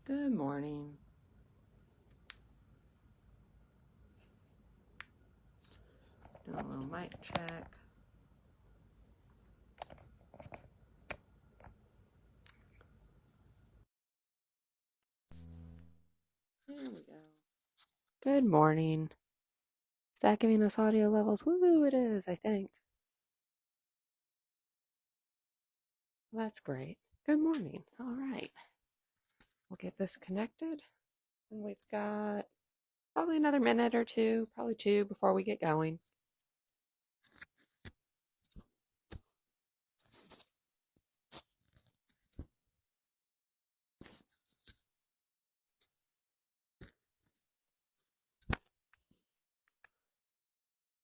Good morning. Doing a little mic check. There we go. Good morning. Is that giving us audio levels? Woo, it is, I think. Well, that's great. Good morning. All right. We'll get this connected. And we've got probably another minute or two, probably two before we get going.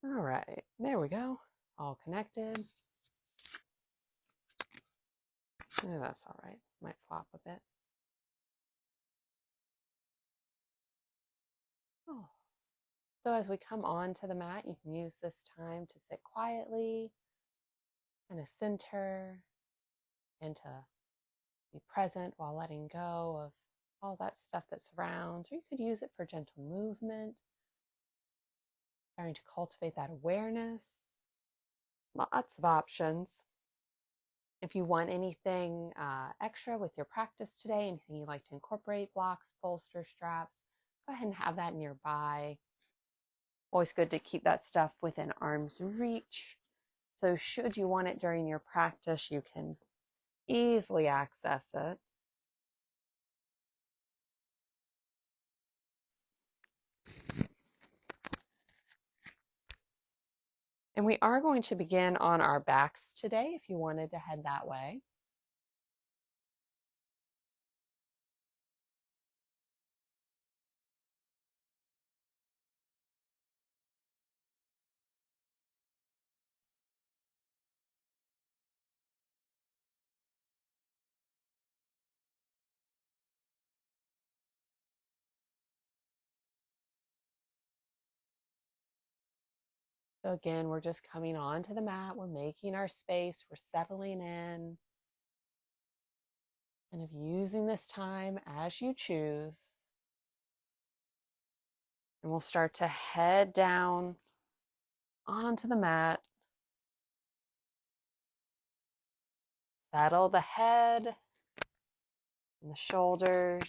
All right. There we go. All connected. Yeah, that's all right. Might flop a bit. Oh. So as we come onto the mat, you can use this time to sit quietly, kind of center, and to be present while letting go of all that stuff that surrounds, or you could use it for gentle movement, starting to cultivate that awareness. Lots of options. If you want anything extra with your practice today, anything you'd like to incorporate, blocks, bolster, straps, go ahead and have that nearby. Always good to keep that stuff within arm's reach. So should you want it during your practice, you can easily access it. And we are going to begin on our backs today if you wanted to head that way. So again, we're just coming onto the mat, we're making our space, we're settling in, kind of using this time as you choose. And we'll start to head down onto the mat. Settle the head and the shoulders.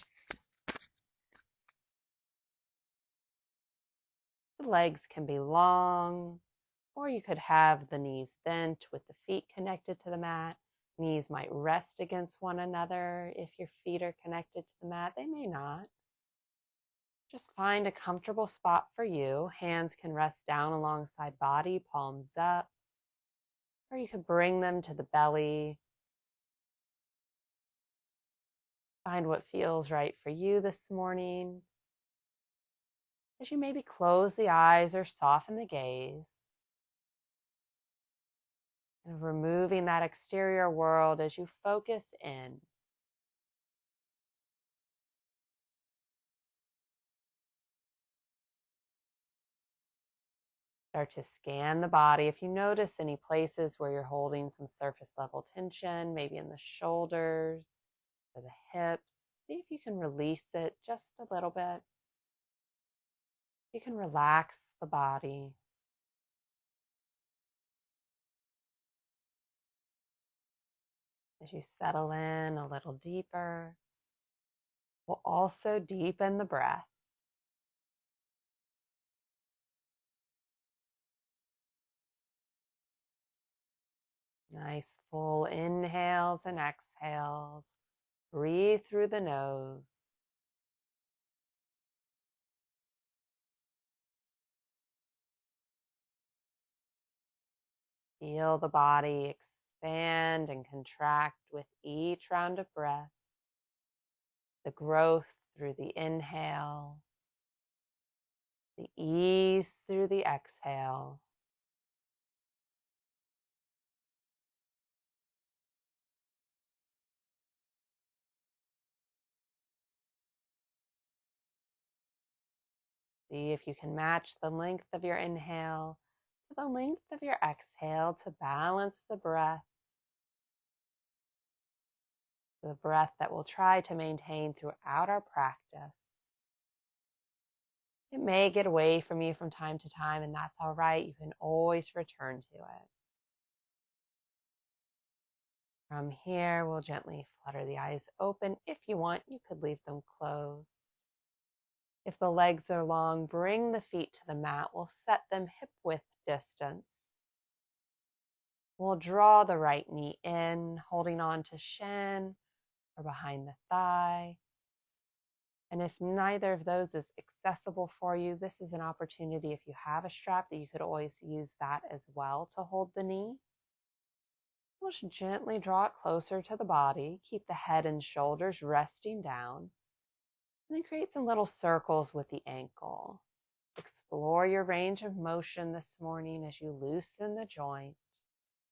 The legs can be long, or you could have the knees bent with the feet connected to the mat. Knees might rest against one another. If your feet are connected to the mat, they may not. Just find a comfortable spot for you. Hands can rest down alongside body, palms up, or you could bring them to the belly. Find what feels right for you this morning. As you maybe close the eyes or soften the gaze, and removing that exterior world as you focus in. Start to scan the body. If you notice any places where you're holding some surface level tension, maybe in the shoulders or the hips, see if you can release it just a little bit. You can relax the body. As you settle in a little deeper, we'll also deepen the breath. Nice full inhales and exhales. Breathe through the nose. Feel the body expand and contract with each round of breath. The growth through the inhale, the ease through the exhale. See if you can match the length of your inhale to the length of your exhale to balance the breath. the breath that we'll try to maintain throughout our practice. It may get away from you from time to time, and that's all right. You can always return to it. From here, we'll gently flutter the eyes open. If you want, you could leave them closed. If the legs are long, bring the feet to the mat. We'll set them hip-width distance. We'll draw the right knee in, holding on to shin or behind the thigh. And if neither of those is accessible for you, this is an opportunity, if you have a strap, that you could always use that as well to hold the knee. We'll just gently draw it closer to the body. Keep the head and shoulders resting down. And then create some little circles with the ankle. Explore your range of motion this morning as you loosen the joint,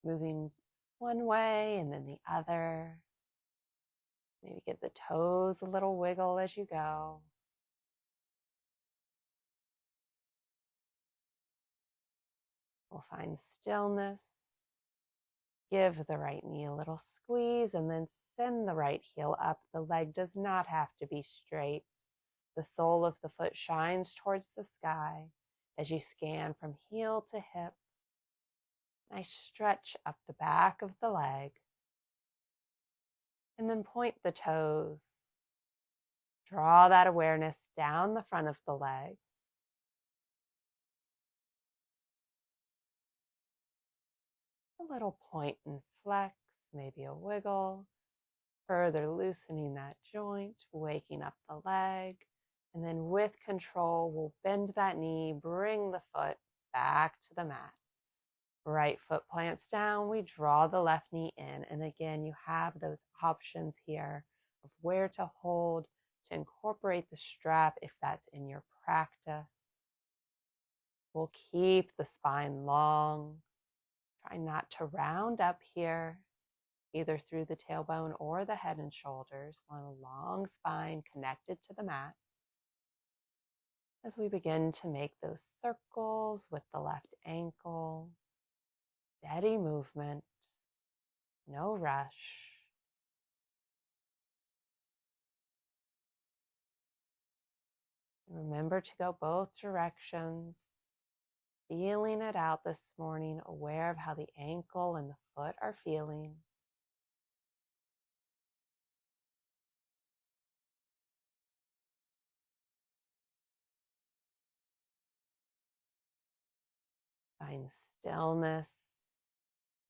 moving one way and then the other. Maybe give the toes a little wiggle as you go. We'll find stillness. Give the right knee a little squeeze and then send the right heel up. The leg does not have to be straight. The sole of the foot shines towards the sky as you scan from heel to hip. Nice stretch up the back of the leg. And then point the toes. Draw that awareness down the front of the leg. A little point and flex, maybe a wiggle. Further loosening that joint, waking up the leg. And then with control, we'll bend that knee, bring the foot back to the mat. Right foot plants down, we draw the left knee in. And again, you have those options here of where to hold to incorporate the strap if that's in your practice. We'll keep the spine long. Try not to round up here, either through the tailbone or the head and shoulders. On a long spine connected to the mat. As we begin to make those circles with the left ankle, steady movement, no rush. Remember to go both directions, feeling it out this morning, aware of how the ankle and the foot are feeling. Find stillness.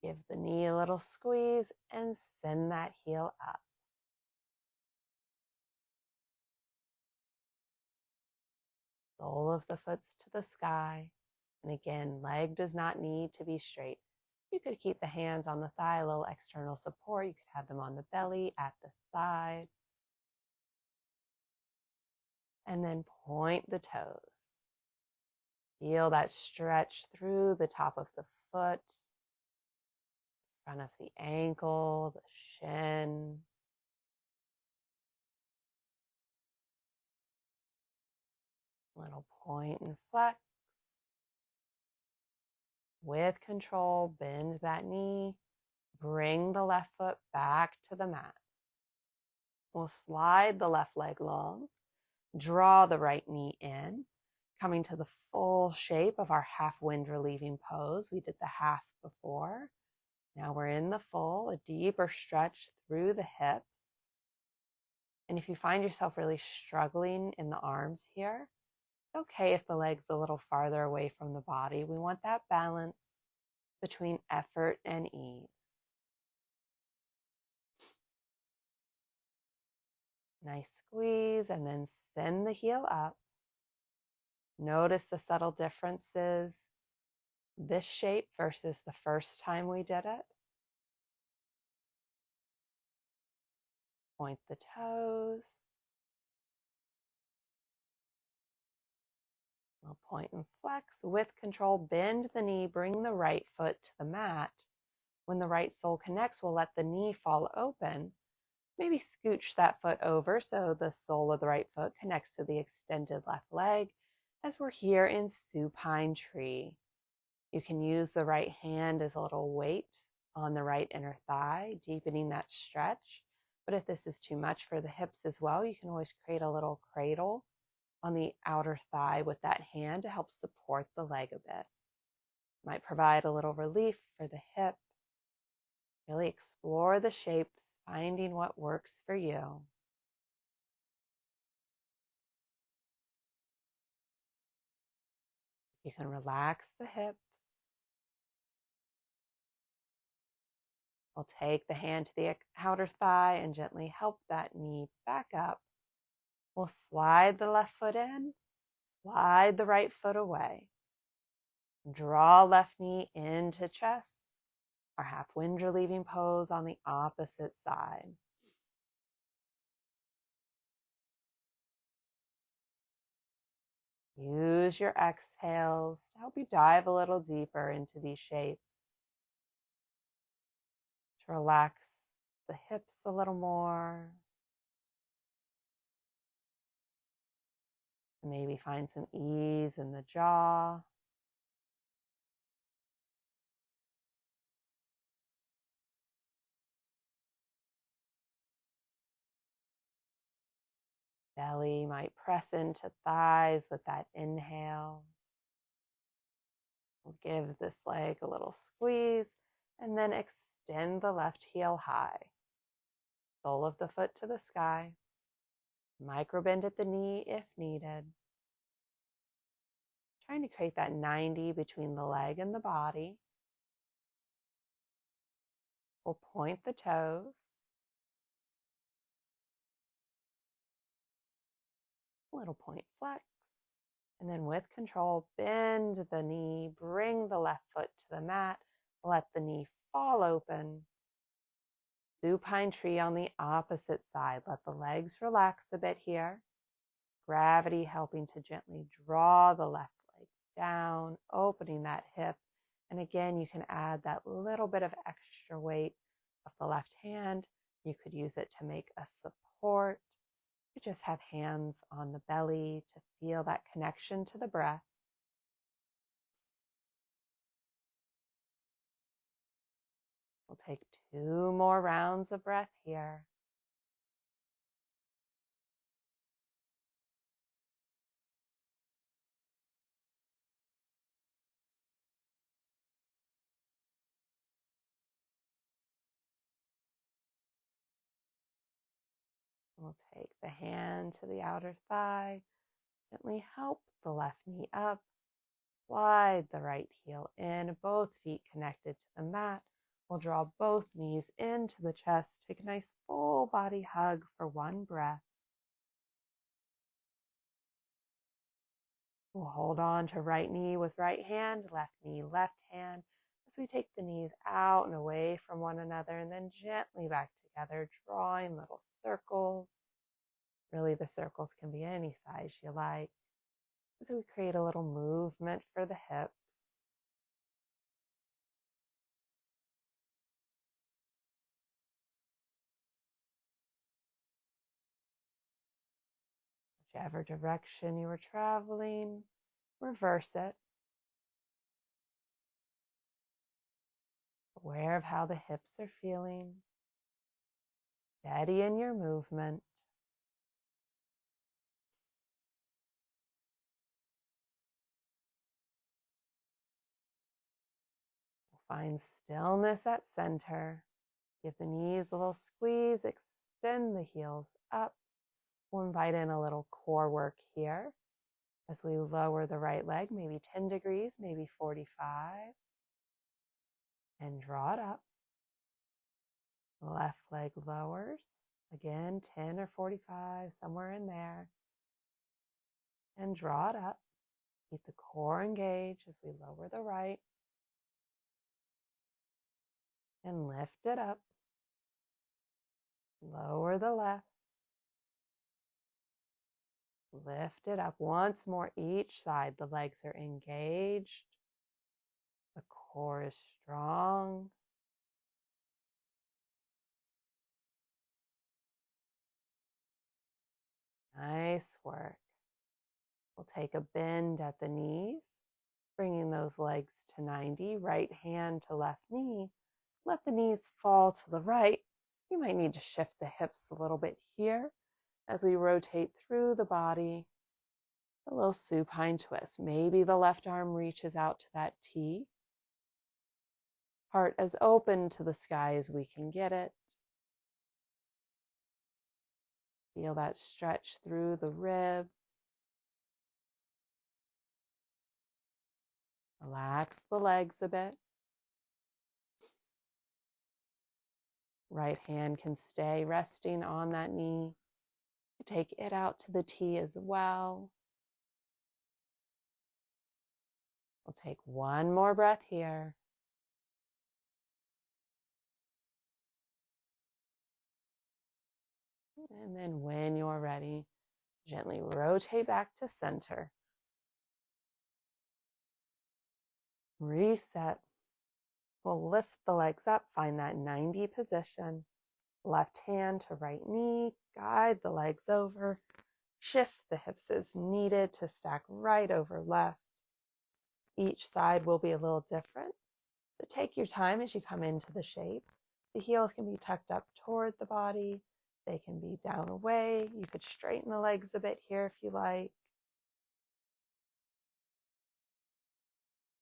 Give the knee a little squeeze and send that heel up. Sole of the foot's to the sky. And again, leg does not need to be straight. You could keep the hands on the thigh, a little external support. You could have them on the belly, at the side. And then point the toes. Feel that stretch through the top of the foot, front of the ankle, the shin. Little point and flex. With control, bend that knee. Bring the left foot back to the mat. We'll slide the left leg long. Draw the right knee in, coming to the full shape of our half wind relieving pose. We did the half before. Now we're in the full, a deeper stretch through the hips. And if you find yourself really struggling in the arms here, it's okay if the leg's a little farther away from the body. We want that balance between effort and ease. Nice squeeze, and then send the heel up. Notice the subtle differences. This shape versus the first time we did it. Point the toes. We'll point and flex. With control, bend the knee, bring the right foot to the mat. When the right sole connects, we'll let the knee fall open. Maybe scooch that foot over so the sole of the right foot connects to the extended left leg as we're here in supine tree. You can use the right hand as a little weight on the right inner thigh, deepening that stretch. But if this is too much for the hips as well, you can always create a little cradle on the outer thigh with that hand to help support the leg a bit. Might provide a little relief for the hip. Really explore the shapes, finding what works for you. You can relax the hips. We'll take the hand to the outer thigh and gently help that knee back up. We'll slide the left foot in, slide the right foot away. Draw left knee into chest, our half wind relieving pose on the opposite side. Use your exhales to help you dive a little deeper into these shapes. To relax the hips a little more. Maybe find some ease in the jaw. Belly might press into thighs with that inhale. We'll give this leg a little squeeze and then extend the left heel high. Sole of the foot to the sky. Micro bend at the knee if needed. Trying to create that 90 between the leg and the body. We'll point the toes. Little point flex. And then with control, bend the knee, bring the left foot to the mat, let the knee fall open. Supine tree on the opposite side. Let the legs relax a bit here. Gravity helping to gently draw the left leg down, opening that hip. And again, you can add that little bit of extra weight of the left hand. You could use it to make a support. You just have hands on the belly to feel that connection to the breath. We'll take 2 more rounds of breath here. We'll take the hand to the outer thigh, gently help the left knee up, slide the right heel in, both feet connected to the mat. We'll draw both knees into the chest, take a nice full body hug for 1 breath. We'll hold on to right knee with right hand, left knee, left hand, as we take the knees out and away from one another and then gently back together, drawing little circles. Really, the circles can be any size you like. As we create a little movement for the hips. Whichever direction you were traveling, reverse it. Aware of how the hips are feeling. Steady in your movement. Find stillness at center. Give the knees a little squeeze. Extend the heels up. We'll invite in a little core work here as we lower the right leg, maybe 10 degrees, maybe 45. And draw it up. Left leg lowers. Again, 10 or 45, somewhere in there. And draw it up. Keep the core engaged as we lower the right. And lift it up. Lower the left. Lift it up once more each side. The legs are engaged. The core is strong. Nice work. We'll take a bend at the knees, bringing those legs to 90, right hand to left knee. Let the knees fall to the right. You might need to shift the hips a little bit here as we rotate through the body. A little supine twist. Maybe the left arm reaches out to that T. Heart as open to the sky as we can get it. Feel that stretch through the ribs. Relax the legs a bit. Right hand can stay resting on that knee. Take it out to the T as well. We'll take one more breath here. And then when you're ready, gently rotate back to center. Reset. We'll lift the legs up, find that 90 position. Left hand to right knee, guide the legs over. Shift the hips as needed to stack right over left. Each side will be a little different, so take your time as you come into the shape. The heels can be tucked up toward the body. They can be down away. You could straighten the legs a bit here if you like.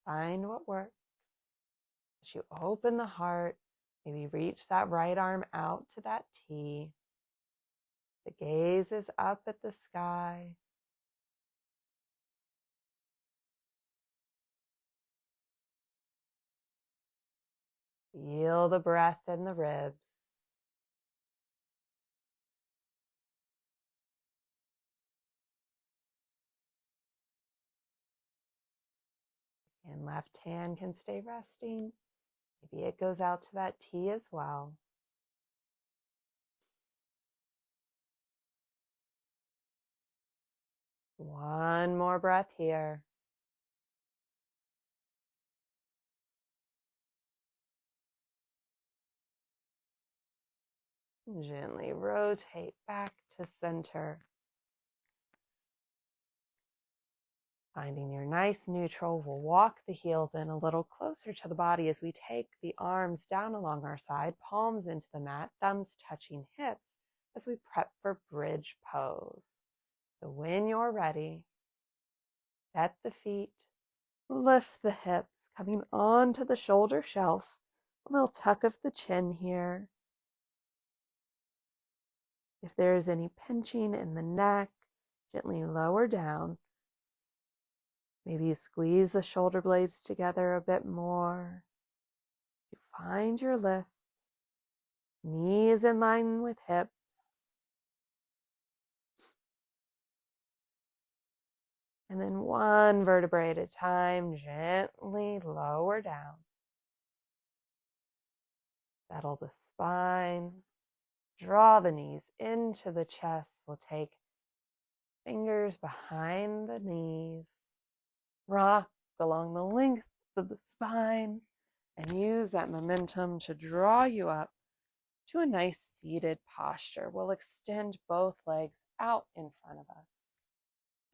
Find what works. As you open the heart, maybe reach that right arm out to that T. The gaze is up at the sky. Feel the breath in the ribs. And left hand can stay resting. Maybe it goes out to that T as well. One more breath here. Gently rotate back to center. Finding your nice neutral, we'll walk the heels in a little closer to the body as we take the arms down along our side, palms into the mat, thumbs touching hips as we prep for bridge pose. So when you're ready, set the feet, lift the hips, coming onto the shoulder shelf, a little tuck of the chin here. If there's any pinching in the neck, gently lower down. Maybe you squeeze the shoulder blades together a bit more. You find your lift. Knees in line with hips. And then one vertebrae at a time, gently lower down. Settle the spine. Draw the knees into the chest. We'll take fingers behind the knees. Rock along the length of the spine and use that momentum to draw you up to a nice seated posture. We'll extend both legs out in front of us.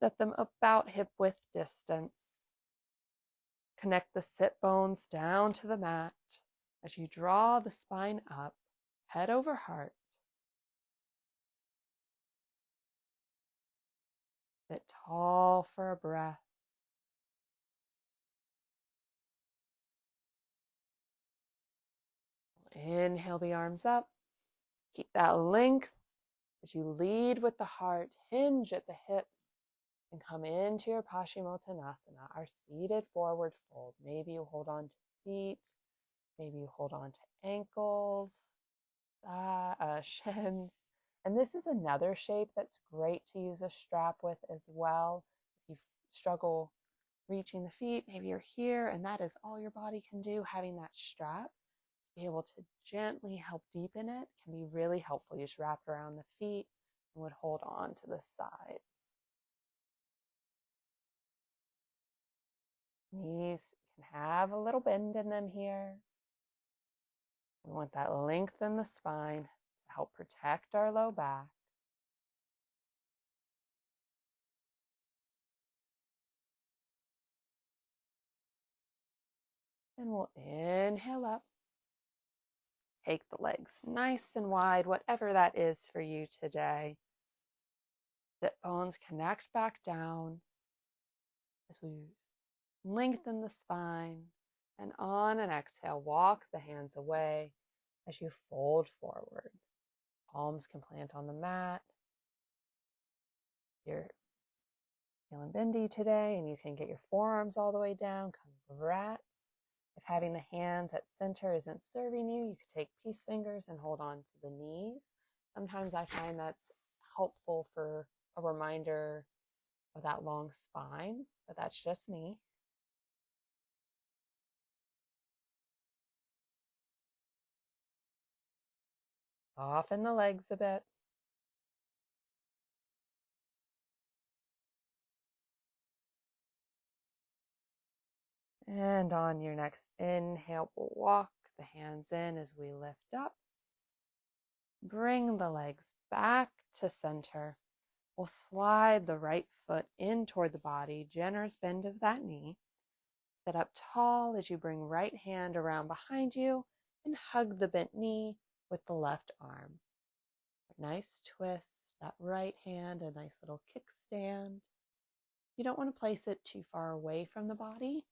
Set them about hip width distance. Connect the sit bones down to the mat as you draw the spine up, head over heart. Sit tall for a breath. Inhale the arms up. Keep that length as you lead with the heart. Hinge at the hips and come into your Paschimottanasana, our seated forward fold. Maybe you hold on to feet. Maybe you hold on to ankles, shins. And this is another shape that's great to use a strap with as well. If you struggle reaching the feet, maybe you're here and that is all your body can do. Having that strap, be able to gently help deepen it can be really helpful. You just wrap it around the feet and would hold on to the sides. Knees can have a little bend in them here. We want that length in the spine to help protect our low back. And we'll inhale up. take the legs nice and wide, whatever that is for you today. Sit bones connect back down as we lengthen the spine. And on an exhale, walk the hands away as you fold forward. Palms can plant on the mat. You're feeling bendy today and you can get your forearms all the way down, congrats. If having the hands at center isn't serving you, you could take peace fingers and hold on to the knees. Sometimes I find that's helpful for a reminder of that long spine, but that's just me. Soften the legs a bit. And on your next inhale, we'll walk the hands in as we lift up. Bring the legs back to center. We'll slide the right foot in toward the body, generous bend of that knee. Sit up tall as you bring right hand around behind you and hug the bent knee with the left arm. Nice twist, that right hand, a nice little kickstand. You don't want to place it too far away from the body,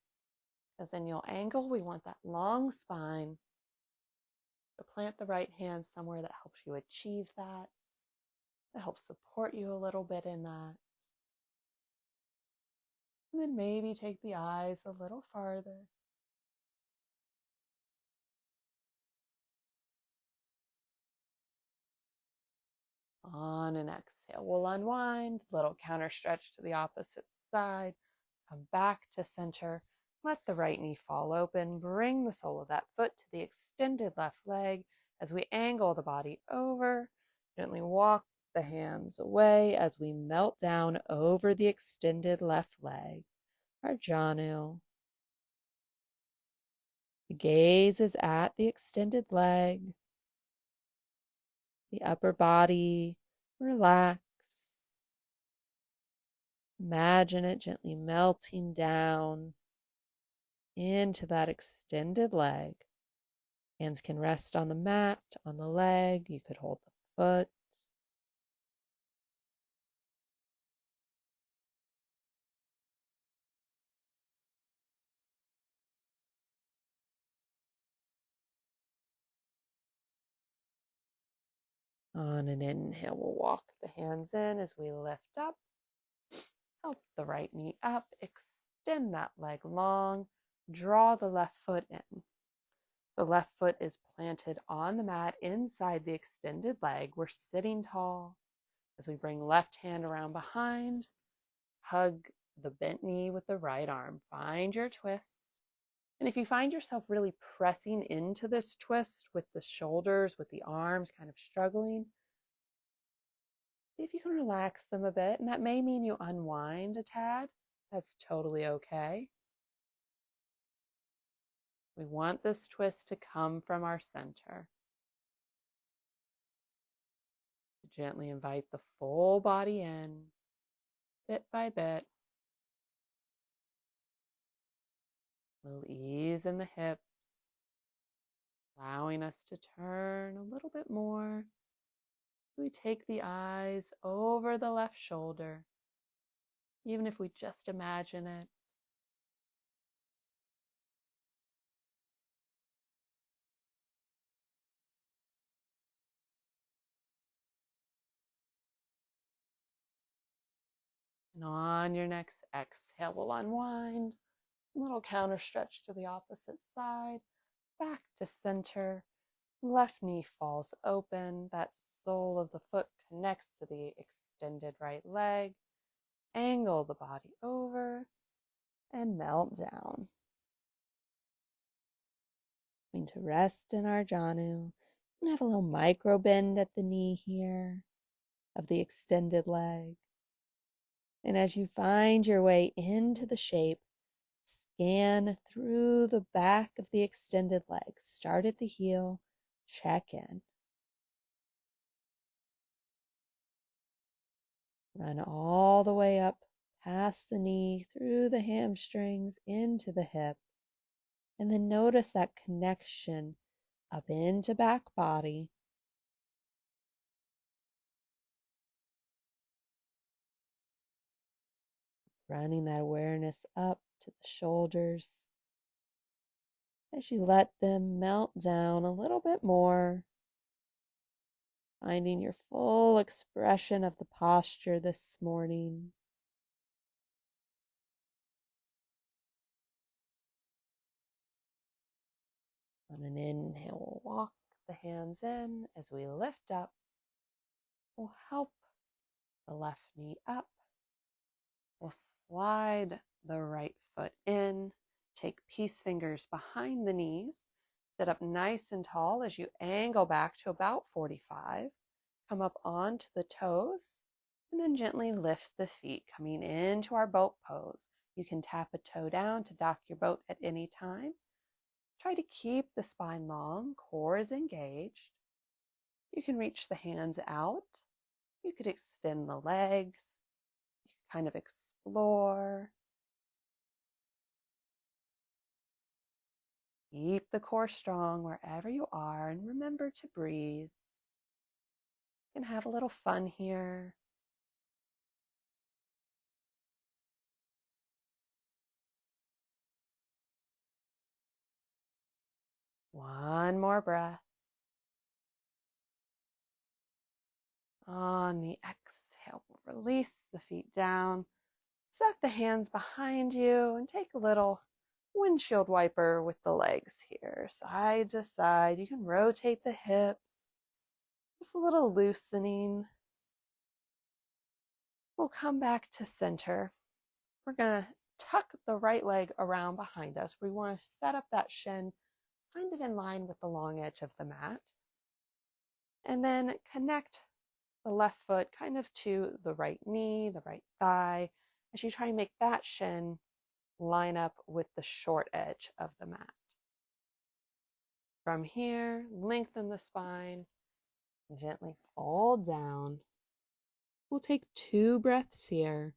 because then you'll angle. We want that long spine. So plant the right hand somewhere that helps you achieve that. That helps support you a little bit in that. And then maybe take the eyes a little farther. On an exhale, we'll unwind, little counter stretch to the opposite side. Come back to center. Let the right knee fall open. Bring the sole of that foot to the extended left leg as we angle the body over. Gently walk the hands away as we melt down over the extended left leg, our janu. The gaze is at the extended leg. The upper body relax. Imagine it gently melting down into that extended leg. Hands can rest on the mat, on the leg. You could hold the foot. On an inhale, we'll walk the hands in as we lift up. Help the right knee up. Extend that leg long. Draw the left foot in. The left foot is planted on the mat inside the extended leg. We're sitting tall as we bring left hand around behind. Hug the bent knee with the right arm. Find your twist. And if you find yourself really pressing into this twist with the shoulders, with the arms kind of struggling, see if you can relax them a bit. And that may mean you unwind a tad. That's totally okay. We want this twist to come from our center. Gently invite the full body in, bit by bit. We'll ease in the hips, allowing us to turn a little bit more. We take the eyes over the left shoulder, even if we just imagine it. And on your next exhale, we'll unwind. A little counter stretch to the opposite side. Back to center. Left knee falls open. That sole of the foot connects to the extended right leg. Angle the body over and melt down. Going to rest in our janu and have a little micro bend at the knee here of the extended leg. And as you find your way into the shape, scan through the back of the extended leg. Start at the heel, check in. Run all the way up past the knee, through the hamstrings, into the hip. And then notice that connection up into back body. Running that awareness up to the shoulders as you let them melt down a little bit more, finding your full expression of the posture this morning. On an inhale, we'll walk the hands in as we lift up. We'll help the left knee up. We'll slide the right foot in. Take peace fingers behind the knees. Sit up nice and tall as you angle back to about 45. Come up onto the toes and then gently lift the feet, coming into our boat pose. You can tap a toe down to dock your boat at any time. Try to keep the spine long, core is engaged. You can reach the hands out. You could extend the legs. You can kind of explore. Keep the core strong wherever you are and remember to breathe. You can have a little fun here. One more breath. On the exhale, we'll release the feet down. Set the hands behind you and take a little windshield wiper with the legs here, side to side. You can rotate the hips, just a little loosening. We'll come back to center. We're going to tuck the right leg around behind us. We want to set up that shin kind of in line with the long edge of the mat. And then connect the left foot kind of to the right knee, the right thigh, as you try and make that shin line up with the short edge of the mat. From here, lengthen the spine, gently fold down. We'll take 2 breaths here.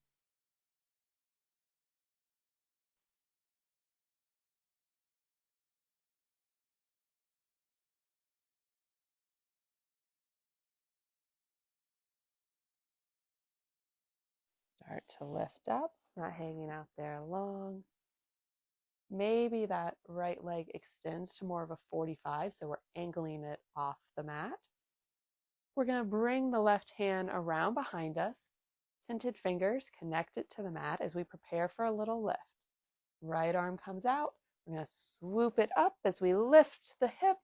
Start to lift up, not hanging out there long. Maybe that right leg extends to more of a 45, so we're angling it off the mat. We're going to bring the left hand around behind us. Tinted fingers connect it to the mat as we prepare for a little lift. Right arm comes out. We're going to swoop it up as we lift the hips.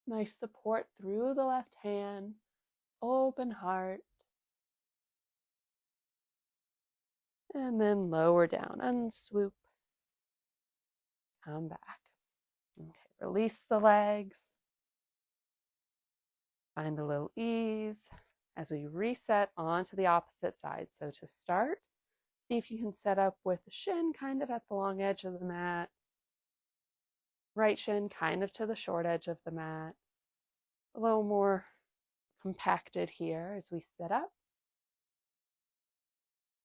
Nice support through the left hand. Open heart. And then lower down, unswoop. Come back. Okay, release the legs. Find a little ease as we reset onto the opposite side. So to start, see if you can set up with the shin kind of at the long edge of the mat. Right shin kind of to the short edge of the mat. A little more compacted here as we sit up.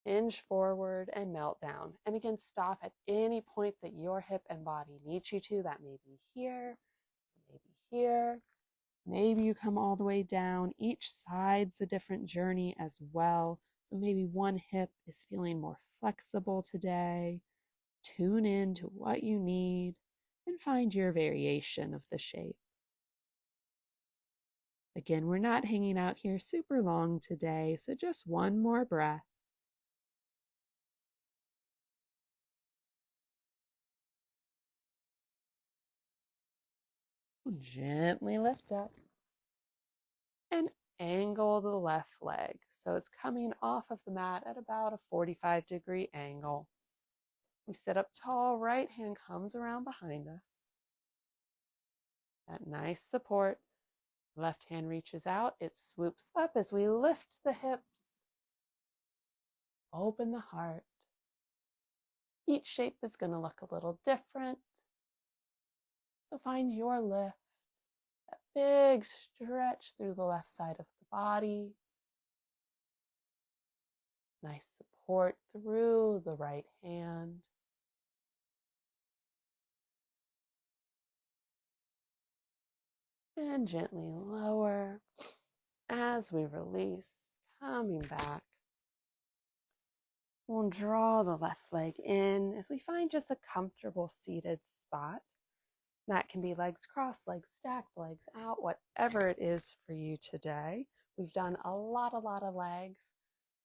Hinge forward and melt down. And again, stop at any point that your hip and body needs you to. That may be here, maybe here. Maybe you come all the way down. Each side's a different journey as well. So maybe one hip is feeling more flexible today. Tune in to what you need and find your variation of the shape. Again, we're not hanging out here super long today, so just one more breath. Gently lift up and angle the left leg. So it's coming off of the mat at about a 45-degree angle. We sit up tall, right hand comes around behind us. That nice support. Left hand reaches out, it swoops up as we lift the hips. Open the heart. Each shape is going to look a little different. So find your lift. That big stretch through the left side of the body. Nice support through the right hand. And gently lower as we release, coming back. We'll draw the left leg in as we find just a comfortable seated spot. That can be legs crossed, legs stacked, legs out, whatever it is for you today. We've done a lot of legs,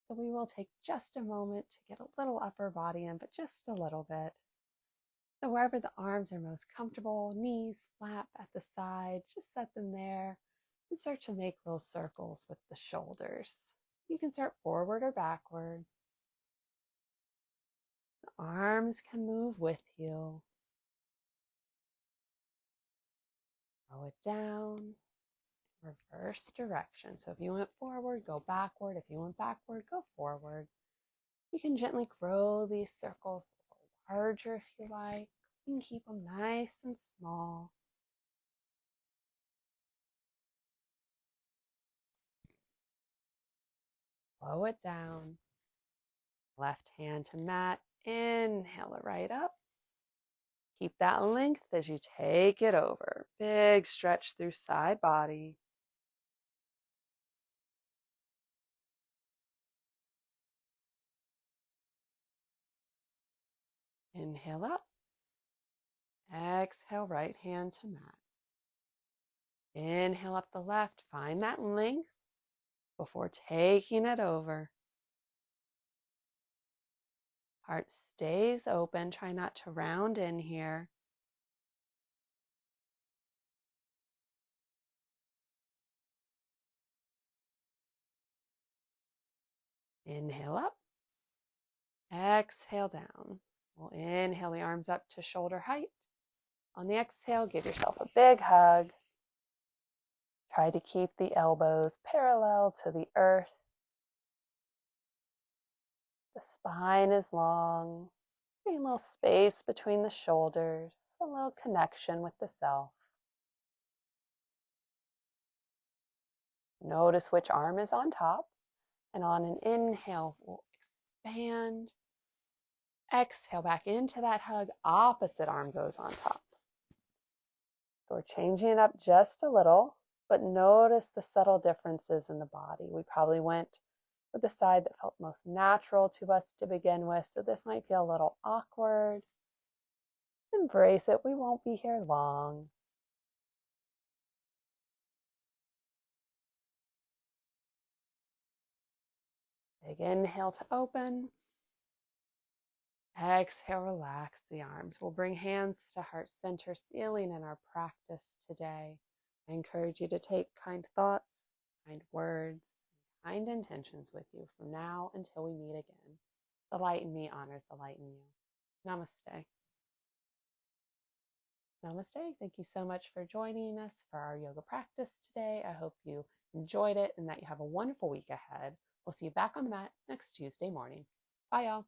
so we will take just a moment to get a little upper body in, but just a little bit. So wherever the arms are most comfortable, knees, lap at the side, just set them there and start to make little circles with the shoulders. You can start forward or backward. The arms can move with you. Slow it down, reverse direction. So if you went forward, go backward. If you went backward, go forward. You can gently grow these circles a little larger if you like. You can keep them nice and small. Slow it down. Left hand to mat. Inhale it right up. Keep that length as you take it over. Big stretch through side body. Inhale up. Exhale, right hand to mat. Inhale up the left. Find that length before taking it over. Heart stays open. Try not to round in here. Inhale up. Exhale down. We'll inhale the arms up to shoulder height. On the exhale, give yourself a big hug. Try to keep the elbows parallel to the earth. The spine is long. Create a little space between the shoulders. A little connection with the self. Notice which arm is on top. And on an inhale, we'll expand. Exhale back into that hug. Opposite arm goes on top. So we're changing it up just a little, but notice the subtle differences in the body. We probably went with the side that felt most natural to us to begin with, so this might feel a little awkward. Embrace it. We won't be here long. Big inhale to open. Exhale, relax the arms. We'll bring hands to heart center, sealing in our practice today. I encourage you to take kind thoughts, kind words, kind intentions with you from now until we meet again. The light in me honors the light in you. Namaste. Namaste. Thank you so much for joining us for our yoga practice today. I hope you enjoyed it and that you have a wonderful week ahead. We'll see you back on the mat next Tuesday morning. Bye, y'all.